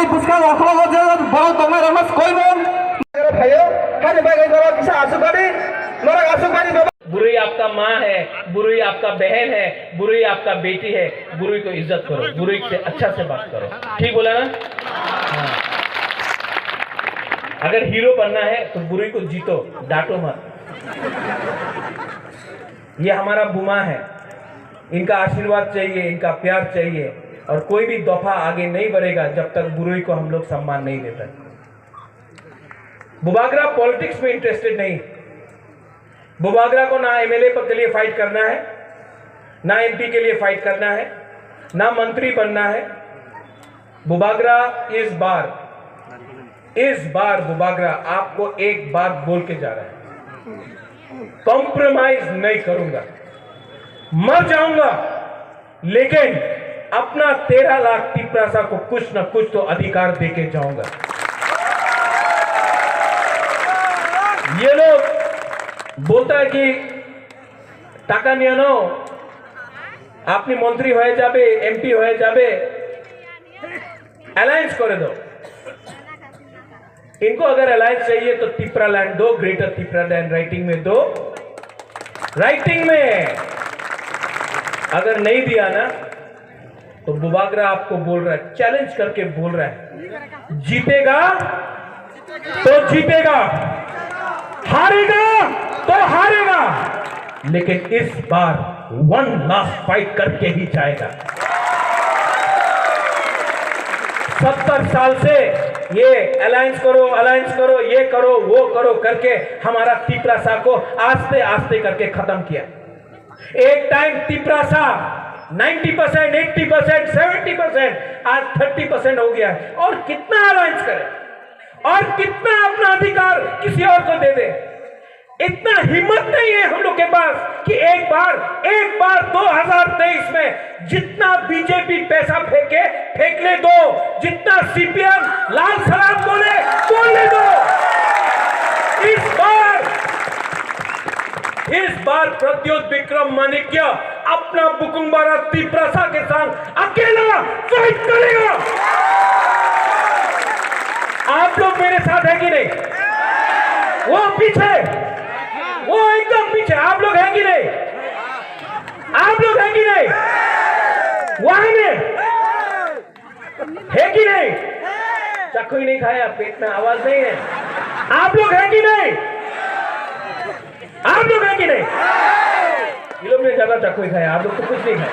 Mai buskal akhlak aja baru tomar amas koi mon. भाइयों खाने भाई करो किसा आसुबानी मेरा आसुबानी बाबा बुरी आपका माँ है, बुरी आपका बहन है, बुरी आपका बेटी है, बुरी को इज्जत करो, बुरी से अच्छा से बात करो। ठीक बोला ना? हाँ। अगर हीरो बनना है तो बुरी को जीतो, डांटो मत। ये हमारा बुमा है, इनका आशीर्वाद चाहिए, इनका प्यार चाहिए, और कोई भी दफा आगे नहीं बढ़ेगा जब तक बुरी को हम लोग सम्मान नहीं देते। बुबागरा पॉलिटिक्स में इंटरेस्टेड नहीं। बुबागरा को ना एमएलए के लिए फाइट करना है, ना एमपी के लिए फाइट करना है, ना मंत्री बनना है। बुबागरा इस बार बुबागरा आपको एक बात बोल के जा रहा है, कॉम्प्रोमाइज नहीं करूंगा, मर जाऊंगा लेकिन अपना 13 लाख तिपरासा को कुछ ना कुछ तो अधिकार देके जाऊंगा। ये लोग बोलता है कि टाका निये नो, आपनी मंत्री हो जाबे, एमपी हो जाबे, अलायंस कर दो। इनको अगर अलायंस चाहिए तो तिपरा लैंड दो, ग्रेटर तिपरा लैंड राइटिंग में दो। राइटिंग में अगर नहीं दिया ना तो बुबागरा आपको बोल रहा है, चैलेंज करके बोल रहा है, जीतेगा तो जीतेगा, हारेगा तो हारेगा, लेकिन इस बार 1 लास्ट फाइट करके ही जाएगा। 70 साल से ये अलायंस करो, ये करो, वो करो करके हमारा तिपरासा को आस्ते आस्ते करके खत्म किया। एक टाइम तिपरासा 90%, 80%, 70%, आज 30% हो गया है। और कितना अलायंस करे और कितना अपना अधिकार किसी और को दे दे, इतना हिम्मत नहीं है हम लोग के पास कि एक बार 2023 में जितना बीजेपी पैसा फेंकने दो, जितना सीपीएम लाल सलाम बोलने दो। इस बार प्रद्योत विक्रम माणिक्य अपना बुकुंबारा तिपरासा के साथ अकेला फाइट करेगा। आप लोग मेरे साथ है कि नहीं? वो पीछे, वो एकदम पीछे, आप लोग हैं कि नहीं? आप लोग हैं कि नहीं? वहां में है कि नहीं? चक्कू ही नहीं खाया, पेट में आवाज नहीं है। आप लोग हैं कि नहीं? आप लोग हैं कि नहीं? ये लोग ने ज्यादा चक्कू ही खाया, आप लोग तो कुछ नहीं खाया।